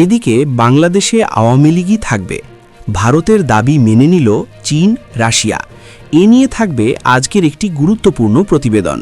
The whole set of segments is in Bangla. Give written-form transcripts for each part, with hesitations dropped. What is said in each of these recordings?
এদিকে বাংলাদেশে আওয়ামী লীগই থাকবে, ভারতের দাবি মেনে নিল চীন, রাশিয়া। এ নিয়ে থাকবে আজকের একটি গুরুত্বপূর্ণ প্রতিবেদন।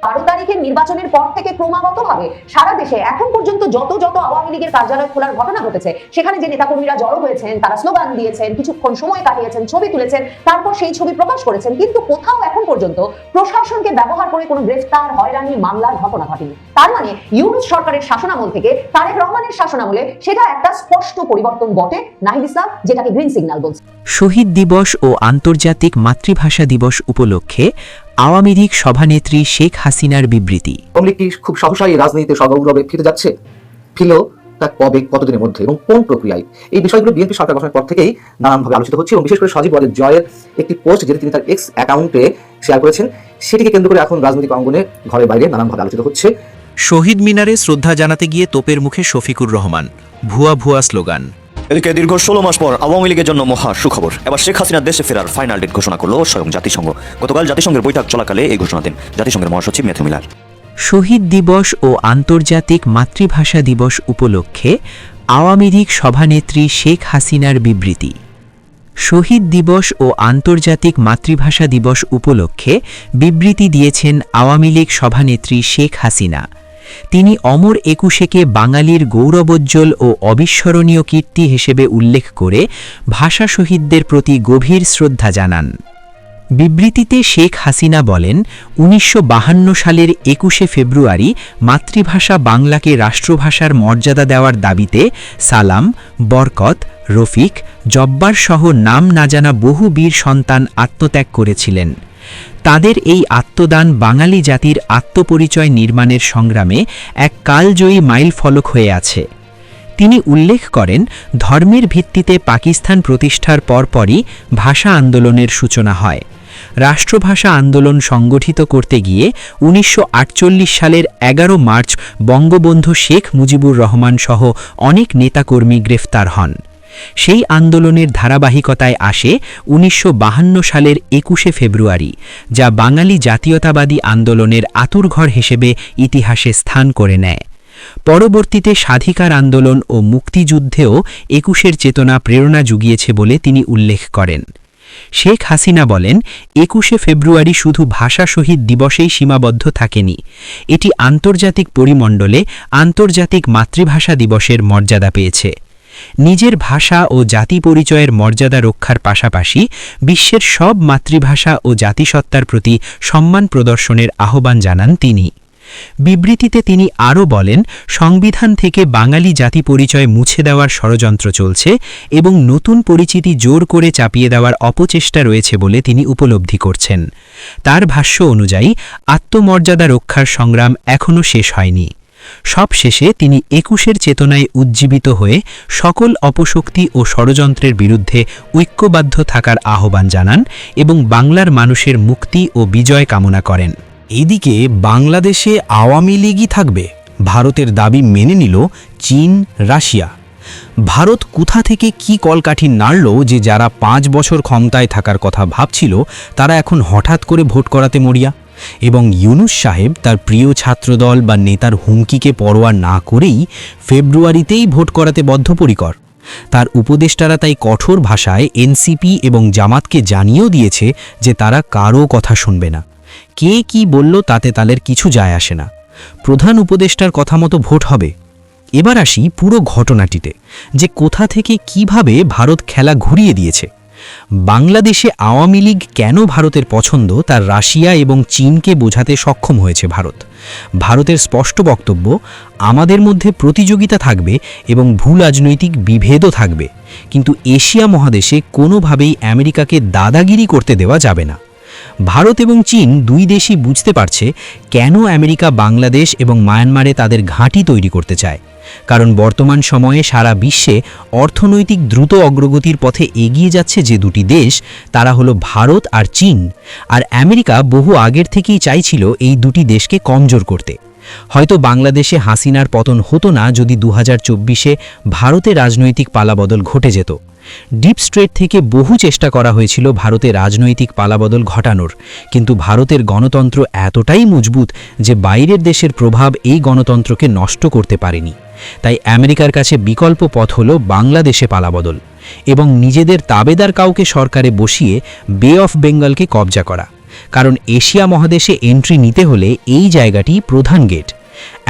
12 তারিখের নির্বাচনের পর থেকে ক্রমাগতভাবে সারা দেশে এখন পর্যন্ত যত আওয়ামী লীগের কার্যালয় খোলার ঘটনা ঘটেছে, সেখানে যে নেতাকর্মীরা জড়ো হয়েছেন, তারা স্লোগান দিয়েছেন, কিছুক্ষণ সময় কাটিয়েছেন, ছবি তুলেছেন, তারপর সেই ছবি প্রকাশ করেছেন, কিন্তু কোথাও এখন পর্যন্ত প্রশাসনকে ব্যবহার করে কোনো গ্রেফতার, হয়রানি, মামলার ঘটনা ঘটেনি। তার মানে ইউনূস সরকারের শাসনামল থেকে তারেক রহমানের শাসনামলে সেটা একটা স্পষ্ট পরিবর্তন ঘটে। নাহিদ ইসলাম যেটাকে গ্রিন সিগন্যাল বলছে। শহীদ দিবস ও আন্তর্জাতিক মাতৃভাষা দিবস উপলক্ষে আওয়ামী লীগ সভানেত্রী শেখ হাসিনার বিবৃতি। আওয়ামী লীগ কি খুব সহসাই রাজনীতিতে সগৌরবে ফিরে যাচ্ছে? ফিরলেও তা কবে, কতদিনের মধ্যে এবং কোন প্রক্রিয়ায়? এই বিষয়গুলো বিএনপি সরকার গঠনের পর থেকেই নানানভাবে আলোচিত হচ্ছে এবং বিশেষ করে সজীব ওয়াজেদ জয়ের একটি পোস্ট যেটি তিনি তার এক্স অ্যাকাউন্টে শেয়ার করেছেন, সেটিকে কেন্দ্র করে এখন রাজনৈতিক অঙ্গনে ঘরে বাইরে নানানভাবে আলোচিত হচ্ছে। শহীদ মিনারে শ্রদ্ধা জানাতে গিয়ে তোপের মুখে শফিকুর রহমান, ভুয়া স্লোগান। এদিকে দীর্ঘ 16 মাস পর আওয়ামী লীগের জন্য মহা সুখবর। এবার শেখ হাসিনা দেশে ফেরার ফাইনাল ডেট ঘোষণা করল স্বয়ং জাতিসংঘ। গতকাল জাতিসংঘের বৈঠক চলাকালে এই ঘোষণা দেন জাতিসংঘের মহাসচিব ম্যাথিউ মিলার। শহীদ দিবস ও আন্তর্জাতিক মাতৃভাষা দিবস উপলক্ষে আওয়ামী লীগ সভানেত্রী শেখ হাসিনার বিবৃতি। শহীদ দিবস ও আন্তর্জাতিক মাতৃভাষা দিবস উপলক্ষে বিবৃতি দিয়েছেন আওয়ামী লীগ সভানেত্রী শেখ হাসিনা। তিনি অমর 21-কে বাঙালির গৌরবোজ্জ্বল ও অবিস্মরণীয় কীর্তি হিসেবে উল্লেখ করে ভাষা শহীদদের প্রতি গভীর শ্রদ্ধা জানান। বিবৃতিতে শেখ হাসিনা বলেন, 1952 সালের 21শে ফেব্রুয়ারি মাতৃভাষা বাংলাকে রাষ্ট্রভাষার মর্যাদা দেওয়ার দাবিতে সালাম, বরকত, রফিক, জব্বার সহ নাম না জানা বহু বীর সন্তান আত্মত্যাগ করেছিলেন। তাদের এই আত্মদান বাঙালি জাতির আত্মপরিচয় নির্মাণের সংগ্রামে এক কালজয়ী মাইলফলক হয়ে আছে। তিনি উল্লেখ করেন, ধর্মের ভিত্তিতে পাকিস্তান প্রতিষ্ঠার পরপরই ভাষা আন্দোলনের সূচনা হয়। রাষ্ট্রভাষা আন্দোলন সংগঠিত করতে গিয়ে 1948 সালের 11 মার্চ বঙ্গবন্ধু শেখ মুজিবুর রহমান সহ অনেক নেতাকর্মী গ্রেফতার হন। সেই আন্দোলনের ধারাবাহিকতায় আসে 1952 সালের 21শে ফেব্রুয়ারি, যা বাঙালি জাতীয়তাবাদী আন্দোলনের আঁতুড়ঘর হিসেবে ইতিহাসে স্থান করে নেয়। পরবর্তীতে স্বাধিকার আন্দোলন ও মুক্তিযুদ্ধেও 21শের চেতনা প্রেরণা জুগিয়েছে বলে তিনি উল্লেখ করেন। শেখ হাসিনা বলেন, 21শে ফেব্রুয়ারি শুধু ভাষা শহীদ দিবসেই সীমাবদ্ধ থাকেনি, এটি আন্তর্জাতিক পরিমণ্ডলে আন্তর্জাতিক মাতৃভাষা দিবসের মর্যাদা পেয়েছে। নিজের ভাষা ও জাতি পরিচয়ের মর্যাদা রক্ষার পাশাপাশি বিশ্বের সব মাতৃভাষা ও জাতিসত্তার প্রতি সম্মান প্রদর্শনের আহ্বান জানান তিনি। বিবৃতিতে তিনি আরও বলেন, সংবিধান থেকে বাঙালি জাতি পরিচয় মুছে দেওয়ার ষড়যন্ত্র চলছে এবং নতুন পরিচিতি জোর করে চাপিয়ে দেওয়ার অপচেষ্টা রয়েছে বলে তিনি উপলব্ধি করছেন। তার ভাষ্য অনুযায়ী আত্মমর্যাদা রক্ষার সংগ্রাম এখনও শেষ হয়নি। সবশেষে তিনি 21শের চেতনায় উজ্জীবিত হয়ে সকল অপশক্তি ও ষড়যন্ত্রের বিরুদ্ধে ঐক্যবদ্ধ থাকার আহ্বান জানান এবং বাংলার মানুষের মুক্তি ও বিজয় কামনা করেন। এদিকে বাংলাদেশে আওয়ামী লীগই থাকবে, ভারতের দাবি মেনে নিল চীন, রাশিয়া। ভারত কোথা থেকে কি কলকাঠি নাড়ল যে যারা 5 বছর ক্ষমতায় থাকার কথা ভাবছিল তারা এখন হঠাৎ করে ভোট করাতে মরিয়া, এবং ইউনূস সাহেব তার প্রিয় ছাত্রদল বা নেতার হুমকিকে পরোয়া না করেই ফেব্রুয়ারিতেই ভোট করাতে বদ্ধপরিকর। তার উপদেষ্টারা তাই কঠোর ভাষায় এনসিপি এবং জামাতকে জানিয়েও দিয়েছে যে তারা কারও কথা শুনবে না। কে কি বলল তাতে তাদের কিছু যায় আসে না, প্রধান উপদেষ্টার কথা মতো ভোট হবে। এবার আসি পুরো ঘটনাটিতে, যে কোথা থেকে কিভাবে ভারত খেলা ঘুরিয়ে দিয়েছে। বাংলাদেশে আওয়ামী লীগ কেন ভারতের পছন্দ তার রাশিয়া এবং চীনকে বোঝাতে সক্ষম হয়েছে ভারতের স্পষ্ট বক্তব্য, আমাদের মধ্যে প্রতিযোগিতা থাকবে এবং ভূ রাজনৈতিক বিভেদও থাকবে, কিন্তু এশিয়া মহাদেশে কোনোভাবেই আমেরিকাকে দাদাগিরি করতে দেওয়া যাবে না। ভারত এবং চীন দুই দেশই বুঝতে পারছে কেন আমেরিকা বাংলাদেশ এবং মায়ানমারে তাদের ঘাঁটি তৈরি করতে চায়। কারণ বর্তমান সময়ে সারা বিশ্বে অর্থনৈতিক দ্রুত অগ্রগতির পথে এগিয়ে যাচ্ছে যে দুটি দেশ, তারা হলো ভারত আর চীন। আর আমেরিকা বহু আগের থেকেই চাইছিল এই দুটি দেশকে কমজোর করতে। হয়তো বাংলাদেশে হাসিনার পতন হতো না যদি 2024-এ ভারতে রাজনৈতিক পালাবদল ঘটে যেত। ডিপ স্টেট থেকে বহু চেষ্টা করা হয়েছিল ভারতে রাজনৈতিক পালাবদল ঘটানোর, কিন্তু ভারতের গণতন্ত্র এতটাই মজবুত যে বাইরের দেশের প্রভাব এই গণতন্ত্রকে নষ্ট করতে পারেনি। তাই আমেরিকার কাছে বিকল্প পথ হল বাংলাদেশে পালাবদল এবং নিজেদের তাবেদার কাউকে সরকারে বসিয়ে বে অফ বেঙ্গলকে কবজা করা। কারণ এশিয়া মহাদেশে এন্ট্রি নিতে হলে এই জায়গাটি প্রধান গেট।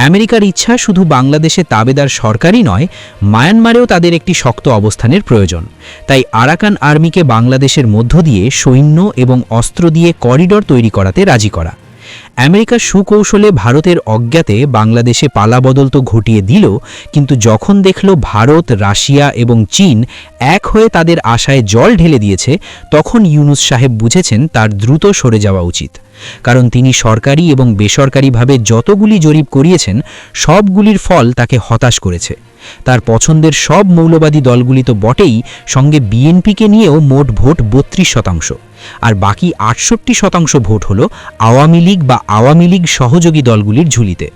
আমেরিকার ইচ্ছা শুধু বাংলাদেশে তাবেদার সরকারই নয়, মায়ানমারেও তাদের একটি শক্ত অবস্থানের প্রয়োজন। তাই আরাকান আর্মিকে বাংলাদেশের মধ্য দিয়ে সৈন্য এবং অস্ত্র দিয়ে করিডর তৈরি করাতে রাজি করা। আমেরিকা সুকৌশলে ভারতের অজ্ঞাতে বাংলাদেশে পালাবদল তো ঘটিয়ে দিল, কিন্তু যখন দেখল ভারত, রাশিয়া এবং চীন এক হয়ে তাদের আশায় জল ঢেলে দিয়েছে, তখন ইউনুস সাহেব বুঝেছেন তার দ্রুত সরে যাওয়া উচিত। কারণ তিনি সরকারি এবং বেসরকারিভাবে যতগুলি জরিপ করিয়েছেন, সবগুলির ফল তাকে হতাশ করেছে। তার পছন্দের সব মৌলবাদী দলগুলি তো বটেই, সঙ্গে বিএনপিকে নিয়েও মোট ভোট ৩২%, আর বাকি ৬৮% ভোট হল আওয়ামী লীগ বা আওয়ামী লীগ সহযোগী দলগুলির ঝুলিতে।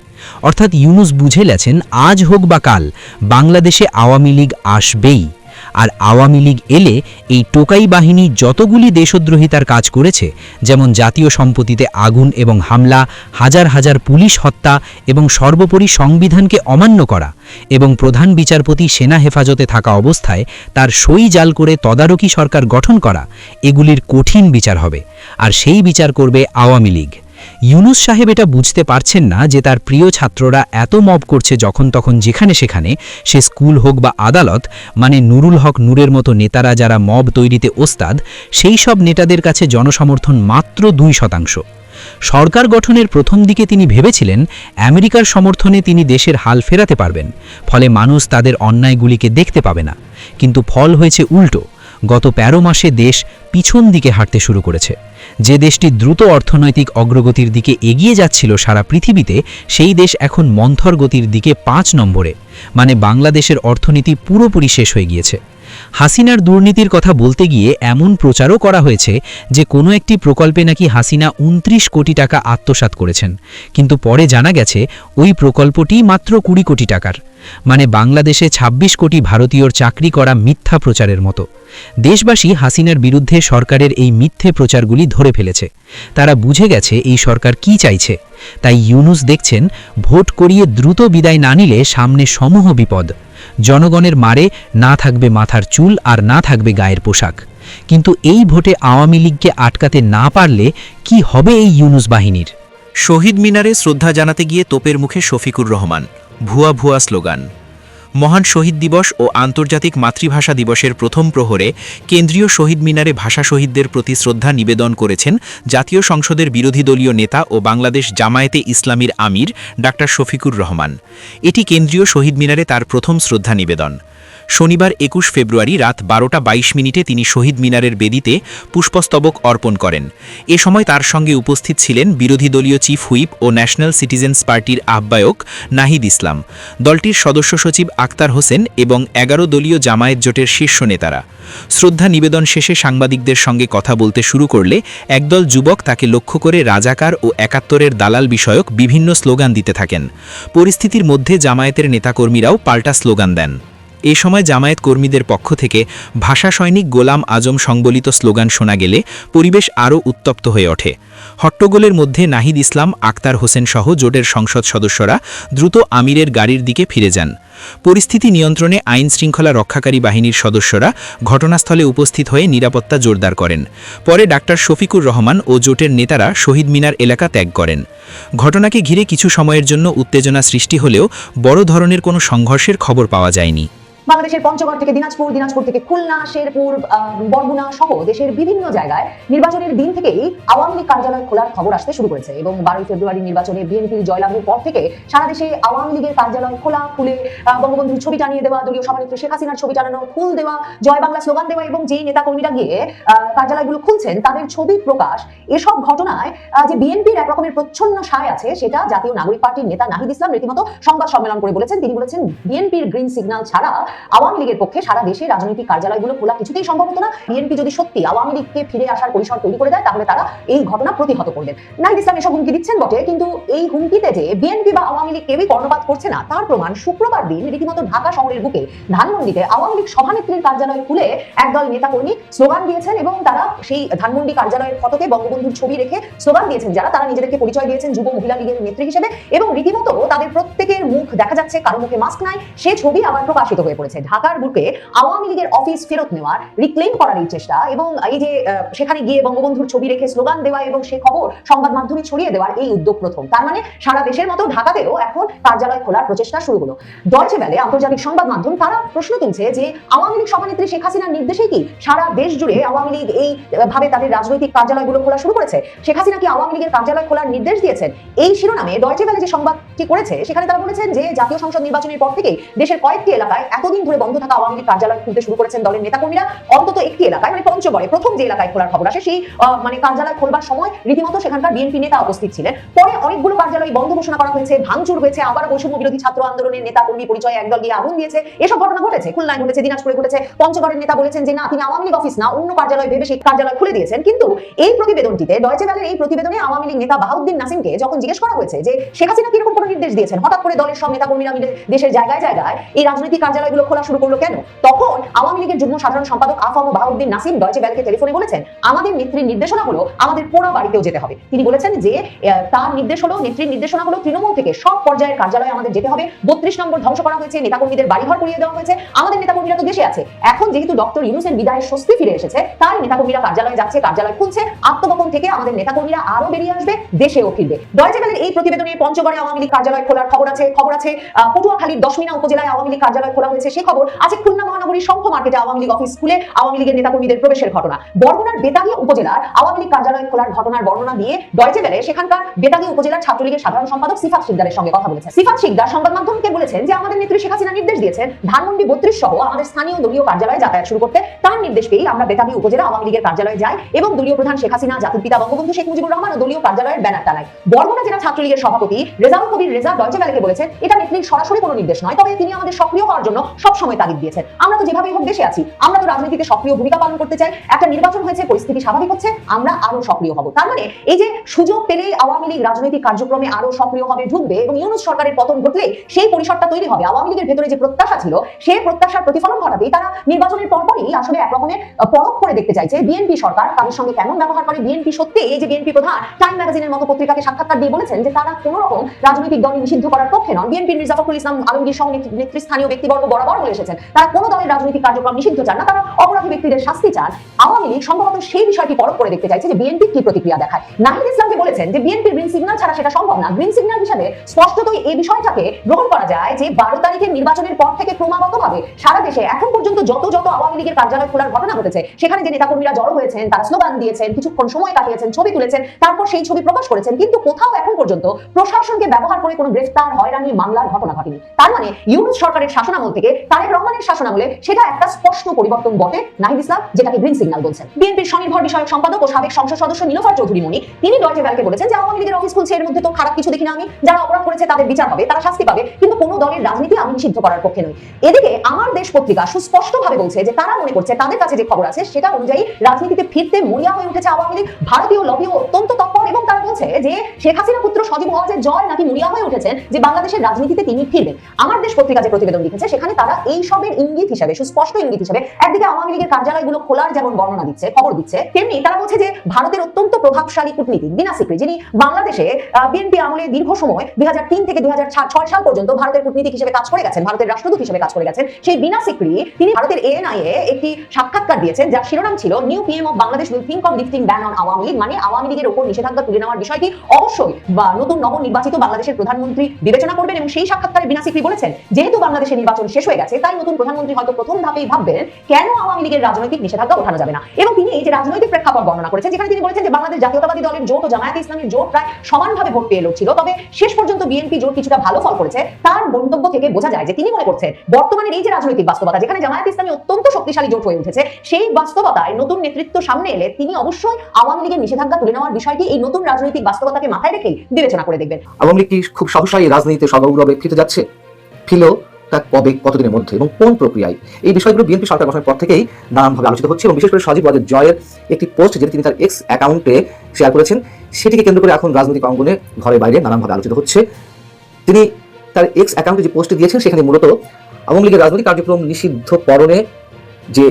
অর্থাৎ ইউনুস বুঝে গেছেন আজ হোক বা কাল বাংলাদেশে আওয়ামী লীগ আসবেই। আর আওয়ামী লীগ এলে এই টোকাই বাহিনী যতগুলি দেশদ্রোহিতার কাজ করেছে, যেমন জাতীয় সম্পত্তিতে আগুন এবং হামলা, হাজার হাজার পুলিশ হত্যা এবং সর্বোপরি সংবিধানকে অমান্য করা এবং প্রধান বিচারপতি সেনা হেফাজতে থাকা অবস্থায় তার সই জাল করে তদারকি সরকার গঠন করা, এগুলির কঠিন বিচার হবে। আর সেই বিচার করবে আওয়ামী লীগ। ইউনুস সাহেব এটা বুঝতে পারছেন না যে তার প্রিয় ছাত্ররা এত মব করছে যখন তখন যেখানে সেখানে, সে স্কুল হোক বা আদালত, মানে নুরুল হক নূরের মতো নেতারা যারা মব তৈরিতে ওস্তাদ, সেই সব নেতাদের কাছে জনসমর্থন মাত্র 2%। সরকার গঠনের প্রথম দিকে তিনি ভেবেছিলেন আমেরিকার সমর্থনে তিনি দেশের হাল ফেরাতে পারবেন, ফলে মানুষ তাদের অন্যায়গুলিকে দেখতে পাবে না। কিন্তু ফল হয়েছে উল্টো। গত ১৩ মাসে দেশ পিছন দিকে হাঁটতে শুরু করেছে। যে দেশটি দ্রুত অর্থনৈতিক অগ্রগতির দিকে এগিয়ে যাচ্ছিল সারা পৃথিবীতে, সেই দেশ এখন মন্থর গতির দিকে ৫ নম্বরে, মানে বাংলাদেশের অর্থনীতি পুরোপুরি শেষ হয়ে গিয়েছে। হাসিনার দুর্নীতির কথা বলতে গিয়ে এমন প্রচারও করা হয়েছে যে কোনো একটি প্রকল্পে নাকি হাসিনা ২৯ কোটি টাকা আত্মসাৎ করেছেন, কিন্তু পরে জানা গেছে ওই প্রকল্পটি মাত্র ২০ কোটি টাকার, মানে বাংলাদেশে ২৬ কোটি ভারতীয়র চাকরি করা মিথ্যা প্রচারের মতো। দেশবাসী হাসিনার বিরুদ্ধে সরকারের এই মিথ্যে প্রচারগুলি ধরে ফেলেছে। তারা বুঝে গেছে এই সরকার কি চাইছে। তাই ইউনুস দেখছেন ভোট করিয়ে দ্রুত বিদায় না নিলে সামনে সমূহ বিপদ। জনগণের মারে না থাকবে মাথার চুল আর না থাকবে গায়ের পোশাক। কিন্তু এই ভোটে আওয়ামী লীগকে আটকাতে না পারলে কি হবে এই ইউনুস বাহিনীর? শহীদ মিনারে শ্রদ্ধা জানাতে গিয়ে তোপের মুখে শফিকুর রহমান, ভুয়া ভুয়া স্লোগান। মহান শহীদ দিবস ও আন্তর্জাতিক মাতৃভাষা দিবসের প্রথম প্রহরে কেন্দ্রীয় শহীদ মিনারে ভাষা শহীদদের প্রতি শ্রদ্ধা নিবেদন করেছেন জাতীয় সংসদের বিরোধী দলীয় নেতা ও বাংলাদেশ জামায়াতে ইসলামীর আমির ডাক্তার শফিকুর রহমান। এটি কেন্দ্রীয় শহীদ মিনারে তার প্রথম শ্রদ্ধা নিবেদন। শনিবার ২১ ফেব্রুয়ারি রাত ১২:২২ তিনি শহীদ মিনারের বেদিতে পুষ্পস্তবক অর্পণ করেন। এ সময় তার সঙ্গে উপস্থিত ছিলেন বিরোধী দলীয় চিফ হুইপ ও ন্যাশনাল সিটিজেন্স পার্টির আহ্বায়ক নাহিদ ইসলাম, দলটির সদস্য সচিব আক্তার হোসেন এবং ১১ দলীয় জামায়াত জোটের শীর্ষ নেতারা। শ্রদ্ধা নিবেদন শেষে সাংবাদিকদের সঙ্গে কথা বলতে শুরু করলে একদল যুবক তাকে লক্ষ্য করে রাজাকার ও ৭১-এর দালাল বিষয়ক বিভিন্ন স্লোগান দিতে থাকেন। পরিস্থিতির মধ্যে জামায়াতের নেতাকর্মীরাও পাল্টা স্লোগান দেন। এ সময় জামায়াত কর্মীদের পক্ষ থেকে ভাষা সৈনিক গোলাম আজম সংবলিত স্লোগান শোনা গেলে পরিবেশ আরও উত্তপ্ত হয়ে ওঠে। হট্টগোলের মধ্যে নাহিদ ইসলাম, আক্তার হোসেন সহ জোটের সংসদ সদস্যরা দ্রুত আমিরের গাড়ির দিকে ফিরে যান। পরিস্থিতি নিয়ন্ত্রণে আইন শৃঙ্খলা রক্ষাকারী বাহিনীর সদস্যরা ঘটনাস্থলে উপস্থিত হয়ে নিরাপত্তা জোরদার করেন। পরে ডাক্তার শফিকুর রহমান ও জোটের নেতারা শহীদ মিনার এলাকা ত্যাগ করেন। ঘটনাকে ঘিরে কিছু সময়ের জন্য উত্তেজনা সৃষ্টি হলেও বড় ধরনের কোনো সংঘর্ষের খবর পাওয়া যায়নি। বাংলাদেশের পঞ্চগড় থেকে দিনাজপুর, দিনাজপুর থেকে খুলনা, শেরপুর, বরগুনা সহ দেশের বিভিন্ন জায়গায় নির্বাচনের দিন থেকেই আওয়ামী লীগ কার্যালয় খোলার খবর আসতে শুরু করেছে এবং ১২ ফেব্রুয়ারি নির্বাচনে বিএনপির জয়লাভের পর থেকে সারা দেশে আওয়ামী লীগের কার্যালয় খোলা, খুলে বঙ্গবন্ধুর ছবি টানিয়ে দেওয়া, দলীয় সভানেত্রী শেখ হাসিনার ছবি টানানো, ফুল দেওয়া, জয় বাংলা স্লোগান দেওয়া এবং যেই নেতাকর্মীরা গিয়ে কার্যালয়গুলো খুলছেন তাদের ছবি প্রকাশ, এসব ঘটনায় যে বিএনপির একরকমের প্রচ্ছন্ন সায় আছে সেটা জাতীয় নাগরিক পার্টির নেতা নাহিদ ইসলাম রীতিমতো সংবাদ সম্মেলন করে বলেছেন। তিনি বলেছেন বিএনপির গ্রিন সিগন্যাল ছাড়া আওয়ামী লীগের পক্ষে সারা দেশে রাজনৈতিক কার্যালয়গুলো খোলা কিছুতেই সম্ভব হতো না। বিএনপি যদি সত্যি আওয়ামী লীগকে ফিরে আসার পরিসর তৈরি করে দেয় তাহলে তারা এই ঘটনা প্রতিহত করবেন। নাহিদ ইসলাম এসব হুমকি দিচ্ছেন বটে, কিন্তু এই হুমকিতে যে বিএনপি বা আওয়ামী লীগ কেউই কর্ণপাত করছে না তার প্রমাণ শুক্রবার দিন রীতিমতো ঢাকা শহরের বুকে ধানমন্ডিতে আওয়ামী লীগ সভানেত্রীর কার্যালয় খুলে একদল নেতাকর্মী স্লোগান দিয়েছেন এবং তারা সেই ধানমন্ডি কার্যালয়ের ফটোতে বঙ্গবন্ধুর ছবি রেখে স্লোগান দিয়েছেন, যারা তারা নিজেদেরকে পরিচয় দিয়েছেন যুব মহিলা লীগের নেত্রী হিসেবে, এবং রীতিমতো তাদের প্রত্যেকের মুখ দেখা যাচ্ছে, কারো মুখে মাস্ক নাই, সে ছবি আবার প্রকাশিত হয়ে পড়েছে। ঢাকার বুকে আওয়ামী লীগের অফিস ফেরত নেওয়ার, রিক্লেম করার এই চেষ্টা এবং এই যে সেখানে গিয়ে বঙ্গবন্ধুর ছবি রেখে স্লোগান দেওয়া এবং সে খবর সংবাদ মাধ্যমে ছড়িয়ে দেওয়ার এই উদ্যোগ প্রথম। তার মানে সারা দেশের মতো ঢাকাতেও এখন কার্যালয় খোলার প্রচেষ্টা শুরু হলো। ডয়চে ভেলে আন্তর্জাতিক সংবাদ মাধ্যম তারা প্রশ্ন তুলছে যে আওয়ামী লীগ সভানেত্রী শেখ হাসিনার নির্দেশে কি সারা দেশ জুড়ে আওয়ামী লীগ এই ভাবে তাদের রাজনৈতিক কার্যালয়গুলো খোলা শুরু করেছে? শেখ হাসিনা কি আওয়ামী লীগের কার্যালয় খোলার নির্দেশ দিয়েছেন? এই শিরোনামে ডয়চে ভেলে যে সংবাদটি করেছে সেখানে তারা বলেছেন যে জাতীয় সংসদ নির্বাচনের পর থেকেই দেশের কয়েকটি এলাকায় এতদিন ধরে বন্ধ থাকা আওয়ামী লীগ কার্যালয় খুলতে শুরু করেছেন দলের নেতাকর্মীরা। অন্তত একটি এলাকায়, মানে পঞ্চগড়ে প্রথম যে এলাকায় খোলার খবর আসে, সেই মানে কার্যালয় খোলবার সময় রীতিমতো সেখানকার বিএনপি নেতা উপস্থিত ছিলেন। পরে অনেকগুলো কার্যালয় বন্ধ ঘোষণা করা হয়েছে, ভাঙচুর হয়েছে, আবার বৈষম্য বিরোধী ছাত্র আন্দোলনের নেতা কর্মী পরিচয়ে একদল গিয়ে আগুন দিয়েছে। এসব ঘটনা ঘটেছে, খুলনায় ঘটেছে, দিনাজপুরে ঘটেছে। পঞ্চগড়ের নেতা বলেছেন যে না, তিনি আওয়ামী লীগ অফিস না অন্য কার্যালয় ভেবে সেই কার্যালয় খুলে দিয়েছেন। কিন্তু এই প্রতিবেদনটিতে, ডয়চে ভেলের এই প্রতিবেদনে আওয়ামী লীগ নেতা বাহাউদ্দিন নাসিমকে যখন জিজ্ঞেস করা হয়েছে যে শেখ হাসিনা কিরকম কোনো নির্দেশ দিয়েছেন, হঠাৎ করে দলের সব নেতাকর্মীরা মিলে দেশের জায়গায় জায়গায় এই রাজনৈতিক কার্যালয়গুলো খোলা শুরু করলো কেন, তখন আওয়ামী লীগের যুগ্ম সাধারণ সম্পাদক আফম বাহাউদ্দিন নাসিম ডয়চে ভেলেকে টেলিফোনে বলেছেন, আমাদের নেত্রীর নির্দেশনা হলো আমাদের পোড়া বাড়িতেও যেতে হবে। তিনি বলেছেন যে তার নির্দেশ হলো, নেত্রীর নির্দেশনা হলো তৃণমূল থেকে সব পর্যায়ের কার্যালয়ে আমাদের যেতে হবে। 32 নম্বর ধ্বংস করা হয়েছে, নেতাকর্মীদের বাড়িঘর পুড়িয়ে দেওয়া হয়েছে। আমাদের নেতাকর্মীরা তো দেশে আছে, এখন যেহেতু ডক্টর ইউনূসের বিদায়ের স্বস্তি ফিরে এসেছে তাই নেতাকর্মীরা কার্যালয়ে যাচ্ছে, কার্যালয় খুলছে। আত্মগোপন থেকে আমাদের নেতাকর্মীরা আরো বেরিয়ে আসবে, দেশেও ফিরবে। ডয়চে ভেলের এই প্রতিবেদনে পঞ্চগড়ে আওয়ামী লীগ কার্যালয় খোলার খবর আছে, পটুয়াখালীর দশমিনা উপজেলায় আওয়ামী লীগ কার্যালয় খোলা হয়েছে সে খবর আছে, খুলনা মহানগরীর শঙ্খ মার্কেটে আওয়ামী লীগ অফিস খুলে আওয়ামী লীগের নেতাকর্মীদের প্রবেশের ঘটনা, বরগুনার বেতাগী উপজেলার আওয়ামী লীগ কার্যালয় খোলার ঘটনার বর্ণনা দিয়ে ডয়চে ভেলে সেখানকার বেতাগী উপজেলার ছাত্রলীগের সাধারণ সম্পাদক সিফাত শিকদারের সঙ্গে কথা বলেছেন। সিফাত শিকদার সংবাদ মাধ্যমকে বলেছেন যে আমাদের নেত্রী শেখ হাসিনা নির্দেশ দিয়েছেন ধানমন্ডি 32 সহ আমাদের স্থানীয় দলীয় কার্যালয়ে যাতায়াত শুরু করতে। তার নির্দেশ পেয়ে আমরা বেতাগী উপজেলা আওয়ামী লীগের কার্যালয়ে যাই এবং দলীয় প্রধান শেখ হাসিনা, জাতির পিতা বঙ্গবন্ধু শেখ মুজিবুর রহমান ও দলীয় কার্যালয়ের ব্যানার টানাই। বরগুনা জেলা ছাত্রলীগের সভাপতি রেজাউল কবির রেজা ডয়চে ভেলেকে বলেছেন এটা নেত্রীর সরাসরি কোনো নির্দেশ নয়, তবে তিনি আমাদের সক্রিয় হওয়ার জন্য সব সময় তাগিদ দিয়েছেন। আমরা তো যেভাবেই হোক দেশে আছি, আমরা তো রাজনীতিতে সক্রিয় ভূমিকা পালন করতে চাই। একটা নির্বাচন হয়েছে, পরিস্থিতি স্বাভাবিক হচ্ছে, আমরা আরো সক্রিয় হব। তার মানে এই যে সুযোগ পেলেই আওয়ামী লীগ রাজনৈতিক কার্যক্রমে আরো সক্রিয় হবে, ঢুকবে এবং ইউনূস সরকারের পতন ঘটলে সেই পরিসরটা তৈরি হবে। আওয়ামী লীগের ভেতরে যে প্রত্যাশা ছিল সেই প্রত্যাশার প্রতিফলন ঘটাতেই তারা নির্বাচনের পরপরই আসলে এক রকমের পরখ করে দেখতে চাইছে বিএনপি সরকার তাদের সঙ্গে কেমন ব্যবহার করে। বিএনপি সত্যি, এই যে বিএনপি প্রধান টাইম ম্যাগাজিনের মতো পত্রিকাকে সাক্ষাৎকার দিয়ে বলেছেন যে তারা কোনো রকম রাজনৈতিক দল নিষিদ্ধ করার পক্ষে নন। বিএনপির মির্জা ফখরুল ইসলাম আলমগীর সহ নেতৃস্থানীয় ব্যক্তিবর্গ বরাবর বলে এসেছেন তারা কোনো দলের রাজনৈতিক কার্যক্রম নিষিদ্ধ চান না, তারা অপরাধী ব্যক্তিদের শাস্তি চান। আওয়ামী লীগ সম্ভবত সেই বিষয়টি পরখ করে দেখতে চাইছে যে বিএনপি কি প্রতিক্রিয়া দেখায়। নাহিদ ইসলামকে বলেছেন যে বিএনপির গ্রিন সিগন্যাল ছাড়া সেটা সম্ভব না। গ্রিন সিগন্যাল হিসেবে স্পষ্টতই এই বিষয়টাকে গ্রহণ করা যায় যে 12 তারিখের নির্বাচনের পর থেকে ক্রমাগতভাবে সারা দেশে এখন পর্যন্ত যত আওয়ামী লীগের কার্যালয় খোলার ঘটনা ঘটেছে সেখানে যে নেতাকর্মীরা জড়ো হয়েছেন, তারা স্লোগান দিয়েছেন, কিছুক্ষণ সময় কাটিয়েছেন, ছবি তুলেছেন, তারপর সেই ছবি প্রকাশ করেছেন, কিন্তু কোথাও এখন পর্যন্ত প্রশাসনকে ব্যবহার করে কোনো গ্রেফতার, হয়রানি, মামলার ঘটনা ঘটেনি। তার মানে ইউনূস সরকারের শাসনামল থেকে তারেক রহমানের শাসনামলে সেটা একটা স্পষ্ট পরিবর্তন বটে। নাহিদ ইসলাম যেটাকে গ্রিন সিগন্যাল বলছেন। বিএনপির স্বনির্ভর বিষয়ক সম্পাদক ও সাবেক সংসদ সদস্য নীলোফার চৌধুরী মনি তিনি ডয়চে ভেলেকে বলেছেন যে আওয়ামী লীগের অফিস খুলছে, এর মধ্যে তো খারাপ কিছু দেখি না আমি। যারা অপরাধ করেছে তাদের বিচার হবে, তারা শাস্তি পাবে, কিন্তু কোনো দলের রাজনীতি আমি নিষিদ্ধ করার পক্ষে নই। এদিকে আমার দেশ পত্রিকা সুস্পষ্টভাবে বলছে যে তারা মনে করছে তাদের কাছে যে খবর আছে সেটা অনুযায়ী রাজনীতিতে ফিরতে মরিয়া হয়ে উঠেছে আওয়ামী লীগ। ভারতীয় লবিও অত্যন্ত তৎপর এবং তারা বলছে যে শেখ হাসিনা পুত্র সজীব ওয়াজেদ জয় নাকি মরিয়া হয়ে উঠেছেন যে বাংলাদেশের রাজনীতিতে তিনি ফিরবেন। আমার দেশ পত্রিকা যে প্রতিবেদন লিখেছে সেখানে তারা এই সবের ইঙ্গিত হিসেবে, সুস্পষ্ট ইঙ্গিত হিসেবে একদিকে আওয়ামী লীগের কার্যালয়গুলো খোলার যেমন বর্ণনা দিচ্ছে, খবর দিচ্ছে, তেমনি তারা বলছে যে ভারতের অত্যন্ত প্রভাবশালী কূটনীতিক বিনা সিকরি, যিনি বাংলাদেশে বিএনপি আমলে দীর্ঘ সময় 2003 থেকে 2006 সাল পর্যন্ত ভারতের কূটনীতিক হিসেবে কাজ করে গেছেন, ভারতের রাষ্ট্রদূত হিসেবে কাজ করে গেছেন, সেই বিনা সিকরি তিনি ভারতের এএনআইএ একটি সাক্ষাৎকার দিয়েছেন যার শিরোনাম ছিল new PM of Bangladesh will think of lifting ban on Awami League, মানে আওয়ামী লীগের উপর নিষেধাজ্ঞা তুলে নেওয়ার বিষয়টি অবশ্যই বা নতুন নবনির্বাচিত বাংলাদেশের প্রধানমন্ত্রী বিবেচনা করবেন। এবং সেই সাক্ষাৎকারে বিনা সিকরি বলেছেন যেহেতু বাংলাদেশের নির্বাচন শেষ হয়ে গেছে তাই নতুন প্রধানমন্ত্রী হয়তো প্রথম ধাপেই ভাববেন কেন আওয়ামী লীগের রাজনৈতিক নিষেধাজ্ঞা ওঠানো যাবে না। এবং তিনি এই যে রাজনৈতিক প্রেক্ষাপট বর্ণনা করেছেন যেখানে তিনি বলেছেন যে বাংলাদেশ জাতীয়তাবাদী দলের জোট ও জামায়াতে ইসলামের জোট প্রায় সমানভাবে ভোট পেয়ে লড়ছিল, তবে শেষ পর্যন্ত বিএনপি জোট কিছুটা ভালো ফল করেছে। তার মন্তব্য থেকে বোঝা যায় যে তিনি মনে করছেন বর্তমানের এই যে রাজনৈতিক বাস্তবতা যেখানে জামায়াতে ইসলামী অত্যন্ত শক্তিশালী জোট হয়ে উঠেছে, সেই বাস্তবতায় নতুন নেতৃত্ব সামনে এলে তিনি অবশ্যই আওয়ামী লীগের নিষেধাজ্ঞা তুলে নেওয়ার বিষয়টি এই নতুন রাজনৈতিক বাস্তবতাকে মাথায় রেখেই বিবেচনা করে দেখবেন। আওয়ামী লীগ কি খুব সহসাই রাজনীতিতে সগৌরবে ফিরে যাচ্ছে? ফিরলেও তা কবে কতদিনের মধ্যে এবং কোন প্রক্রিয়ায়, এই বিষয়গুলো বিএনপি সরকার গঠনের পর থেকেই নানানভাবে আলোচিত হচ্ছে এবং বিশেষ করে সজীব ওয়াজেদ জয়ের একটি পোস্ট যেটি তিনি তার এক্স অ্যাকাউন্টে শেয়ার করেছেন, সেটিকে কেন্দ্র করে এখন রাজনৈতিক অঙ্গনে ঘরে বাইরে নানানভাবে আলোচিত হচ্ছে। তিনি তার এক্স অ্যাকাউন্টে যে পোস্ট দিয়েছেন সেখানে মূলত আওয়ামী লীগের রাজনৈতিক কার্যক্রম নিষিদ্ধ করণে যে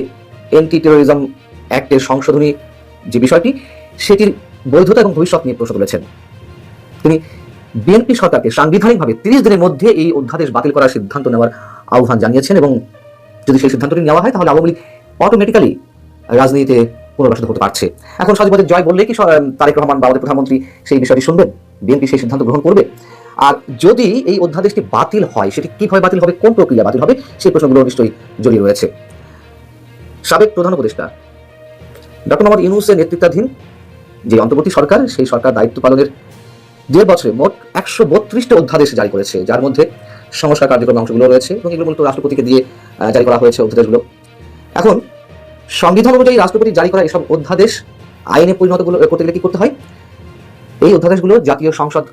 অ্যান্টি টেরোরিজম অ্যাক্টের সংশোধনী যে বিষয়টি, সেটির বৈধতা এবং ভবিষ্যৎ নিয়ে প্রশ্ন তুলেছেন। তিনি বিএনপি সরকারকে সাংবিধানিকভাবে 30 দিনের মধ্যে এই অধ্যাদেশ বাতিল করার সিদ্ধান্ত নেওয়ার আহ্বান জানিয়েছেন এবং যদি সেই সিদ্ধান্তটি নেওয়া হয় তাহলে আওয়ামী লীগ অটোমেটিক্যালি রাজনীতিতে পুনর্বাসিত হতে পারছে। এখন সজীব ওয়াজেদ জয় বললে কি তারেক রহমান বা আমাদের প্রধানমন্ত্রী সেই বিষয়টি শুনবেন? বিএনপি সেই সিদ্ধান্ত গ্রহণ করবে? আর যদি এই অধ্যাদেশটি বাতিল হয় সেটি কিভাবে বাতিল হবে, কোন প্রক্রিয়া বাতিল হবে, সেই প্রশ্নগুলো নিশ্চয়ই জড়িয়ে রয়েছে। সাবেক প্রধান উপদেষ্টা ডক্টর মোহাম্মদ ইউনূসের নেতৃত্বাধীন যে অন্তর্বর্তী সরকার, সেই সরকার দায়িত্ব পালনের 1.5 বছরে মোট 132টা অধ্যাদেশ জারি করেছে, যার মধ্যে সংস্কার কার্যক্রমের অংশগুলো রয়েছে এবং এগুলো মূলত রাষ্ট্রপতিকে দিয়ে জারি করা হয়েছে অধ্যাদেশগুলো। এখন সংবিধান অনুযায়ী রাষ্ট্রপতি জারি করা এসব অধ্যাদেশ আইনে পরিণত করতে গেলে কি করতে হয়? এই অধ্যাদেশগুলো জাতীয় সংসদ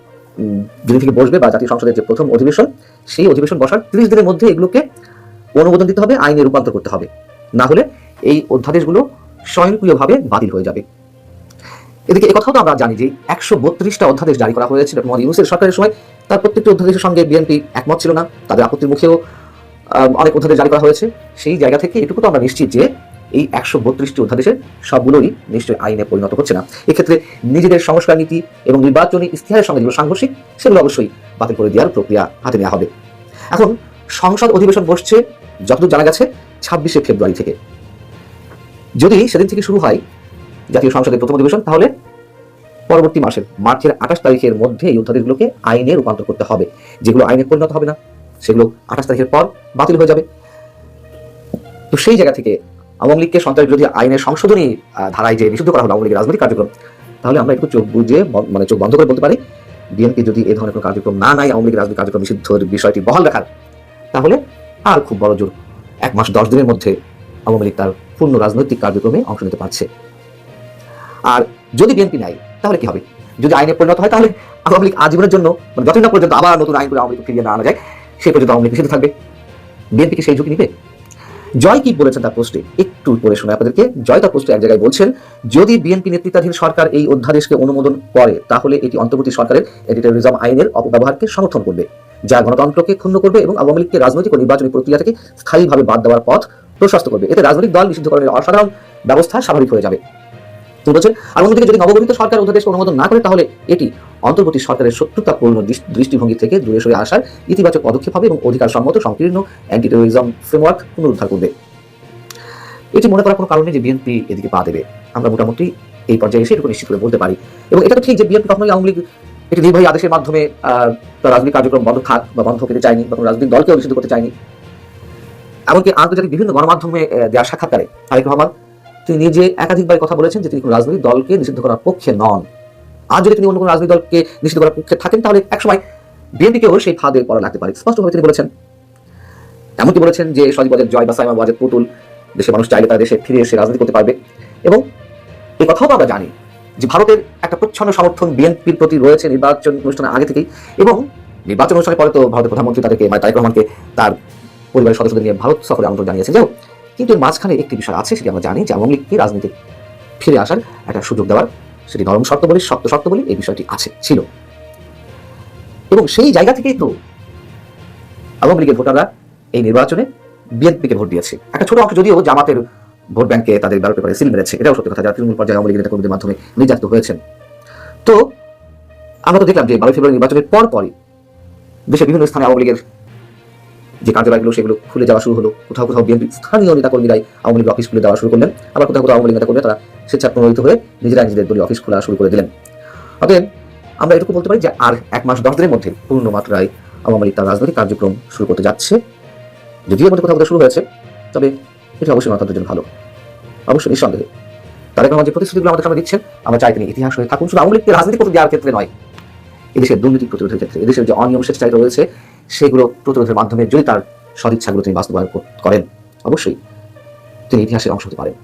যেদিন থেকে বসবে বা জাতীয় সংসদের যে প্রথম অধিবেশন, সেই অধিবেশন বসার 30 দিনের মধ্যে এগুলোকে অনুমোদন দিতে হবে, আইনে রূপান্তর করতে হবে। না হলে এই অধ্যাদেশগুলো স্বয়ংক্রিয়ভাবে বাতিল হয়ে যাবে। এদিকে একথাও তো আমরা জানি যে 132টা অধ্যাদেশ জারি করা হয়েছিল মোহাম্মদ ইউনূসের সরকারের সময়। তার প্রত্যেকটি অধ্যাদেশের সঙ্গে বিএনপি একমত ছিল না, তাদের আপত্তির মুখেও অনেক অধ্যাদেশ জারি করা হয়েছে। সেই জায়গা থেকে এটুকু তো আমরা নিশ্চিত যে এই 132টি অধ্যাদেশের সবগুলোই নিশ্চয়ই আইনে পরিণত হচ্ছে না। এক্ষেত্রে নিজেদের সংস্কার নীতি এবং নির্বাচনী ইস্তিহারের সঙ্গে যেগুলো সাংঘর্ষিক, সেগুলো অবশ্যই বাতিল করে দেওয়ার প্রক্রিয়া হাতে নেওয়া হবে। এখন সংসদ অধিবেশন বসছে যতদূর জানা গেছে 26শে ফেব্রুয়ারি থেকে। যদি সেদিন থেকে শুরু হয় জাতীয় সংসদের প্রথম অধিবেশন, তাহলে পরবর্তী মার্চের 28 তারিখের মধ্যে এই অধ্যাদেশগুলোকে আইনে রূপান্তর করতে হবে। যেগুলো আইনে পরিণত হবে না সেগুলো 28 তারিখের পর বাতিল হয়ে যাবে। তো সেই জায়গা থেকে আওয়ামী লীগকে সন্ত্রাস বিরোধী আইনের সংশোধনী ধারায় যে নিষিদ্ধ করা হলো আওয়ামী লীগের রাজনৈতিক কার্যক্রম, তাহলে আমরা একটু চোখ বুঝে চোখ বন্ধ করে বলতে পারি, বিএনপি যদি এই ধরনের কোনো কার্যক্রম না নেয়, আওয়ামী লীগের রাজনৈতিক কার্যক্রম নিষিদ্ধের বিষয়টি বহাল রাখার, তাহলে আর খুব বড় জোর 1 মাস 10 দিনের মধ্যে আওয়ামী লীগ তার পূর্ণ রাজনৈতিক কার্যক্রমে অংশ নিতে পারছে। আর যদি বিএনপি নেয় তাহলে কি হবে? যদি আইনে পরিণত হয় তাহলে আওয়ামী লীগ আজীবনের জন্য যতদিন না পর্যন্ত আবার নতুন আইন করে আওয়ামী লীগ ফিরিয়ে না আনা যায়, সেই পর্যন্ত আওয়ামী লীগ নিষিদ্ধ থাকবে। বিএনপি কি সেই ঝুঁকি নিবে? জয় কি বলেছেন তার পোস্টে একটু পড়ে শোনায় আপনাদেরকে। জয় তার পোস্টে এক জায়গায় বলছেন, যদি বিএনপি নেতৃত্বাধীন সরকার এই অধ্যাদেশকে অনুমোদন করে তাহলে এটি অন্তর্বর্তী সরকারের অ্যান্টি টেরোরিজম আইনের অপব্যবহারকে সমর্থন করবে, যা গণতন্ত্রকে ক্ষুণ্ণ করবে এবং আওয়ামী লীগকে রাজনৈতিক ও নির্বাচনী প্রক্রিয়া থেকে স্থায়ীভাবে বাদ দেওয়ার পথ প্রশস্ত করবে। এতে রাজনৈতিক দল নিষিদ্ধকরণের অসাধারণ ব্যবস্থা স্বাভাবিক হয়ে যাবে। তিনি বলছেন, আর অন্যদিকে যদি নবগঠিত সরকার অধ্যাদেশকে অনুমোদন না করে তাহলে এটি অন্তর্বর্তী সরকারের শত্রুতাপূর্ণ দৃষ্টিভঙ্গি থেকে দূরে সরে আসার ইতিবাচক পদক্ষেপ হবে এবং অধিকার সম্মত সংকীর্ণ অ্যান্টি টেরোরিজম ফ্রেমওয়ার্ক পুনরুদ্ধার করবে। এটি মনে করার কোনো কারণে যে বিএনপি এদিকে পা দেবে, আমরা মোটামুটি এই পর্যায়ে এসে এটুকু নিশ্চিত করে বলতে পারি। এবং এটা তো ঠিক যে বিএনপি কখনোই আওয়ামী লীগ একটি নির্বাহী আদেশের মাধ্যমে তার রাজনৈতিক কার্যক্রম বন্ধ থাক বা বন্ধ পেতে চায়নি, বা কোনো রাজনৈতিক দলকেও নিষিদ্ধ করতে চায়নি। এমনকি আন্তর্জাতিক বিভিন্ন গণমাধ্যমে দেওয়া সাক্ষাৎকারে তারেক রহমান তিনি নিজে একাধিকবার কথা বলেছেন যে তিনি কোনো রাজনৈতিক দলকে নিষিদ্ধ করার পক্ষে নন। আর যদি তিনি অন্য কোনো রাজনৈতিক দলকে নিষিদ্ধ করার পক্ষে থাকেন তাহলে একসময় বিএনপিকেও সেই ফাঁদে পড়া লাগতে পারে, স্পষ্টভাবে তিনি বলেছেন। এমনকি বলেছেন যে সজীব ওয়াজেদ জয় বা সাইমা ওয়াজেদ পুতুল দেশের মানুষ চাইলে তারা দেশে ফিরে এসে রাজনীতি করতে পারবে। এবং এই কথাও আমরা জানি যে ভারতের একটা প্রচ্ছন্ন সমর্থন বিএনপির প্রতি রয়েছে নির্বাচন অনুষ্ঠানের আগে থেকেই, এবং নির্বাচন অনুষ্ঠানের পরে তো ভারতের প্রধানমন্ত্রী তাদেরকে মানে তারেক রহমানকে তার পরিবারের সদস্যদের নিয়ে ভারত সফরে আমন্ত্রণ জানিয়েছেন। যাও, কিন্তু এর মাঝখানে একটি বিষয় আছে, সেটি আমরা জানি যে আওয়ামী লীগকে রাজনীতি ফিরে আসার একটা সুযোগ দেওয়ার, সেটি নরম শর্ত বলি শক্ত শর্ত বলি, এই বিষয়টি ছিল। এবং সেই জায়গা থেকেই তো আওয়ামী লীগের ভোটাররা এই নির্বাচনে বিএনপিকে ভোট দিয়েছে। একটা ছোট অংশ যদিও জামাতের ভোট ব্যাংকে তাদের ব্যালট পেপারে সিল মেরেছে, এটাও সত্যি কথা, যারা তৃণমূল পর্যায়ে আওয়ামী লীগের নেতাকর্মীদের মাধ্যমে নির্যাতিত হয়েছেন। তো আমরা তো দেখলাম যে 12 ফেব্রুয়ারি নির্বাচনের পরই দেশের বিভিন্ন স্থানে আওয়ামী লীগের যে কার্যালয়গুলো সেগুলো খুলে যাওয়া শুরু হলো। কোথাও কোথাও বিএনপি স্থানীয় নেতাকর্মীরাই আওয়ামী লীগ অফিস খুলে দেওয়া শুরু করলেন, আবার কোথাও কোথাও আওয়ামী লীগ নেতাকর্মীরা তারা স্বেচ্ছাপ্রণোদিত হয়ে নিজেরা নিজেদের দলীয় অফিস খোলা শুরু করে দিলেন। অতএব আমরা এটুকু বলতে পারি যে আর 1 মাস 10 দিনের মধ্যে পূর্ণ মাত্রায় আওয়ামী লীগ তার রাজনৈতিক কার্যক্রম শুরু করতে যাচ্ছে। যদিও এর মধ্যে কোথাও কোথাও শুরু হয়েছে, তবে এটা অবশ্যই গণতন্ত্রের জন্য ভালো, অবশ্যই নিঃসন্দেহে। তারেক রহমান যে প্রতিশ্রুতিগুলো আমাদের সামনে দিচ্ছেন, আমরা চাই তিনি ইতিহাস হয়ে থাকুন, শুধু আওয়ামী লীগকে রাজনীতি করতে দেওয়ার ক্ষেত্রে নয়, এদেশের দুর্নীতি প্রতিরোধের ক্ষেত্রে, এদেশের যে অনিয়ম স্বেচ্ছাচারিতা রয়েছে সেগুলো প্রতিরোধের মাধ্যমে যদি তার সদিচ্ছাগুলো তিনি বাস্তবায়ন করেন, অবশ্যই তিনি ইতিহাসের অংশ হতে পারেন।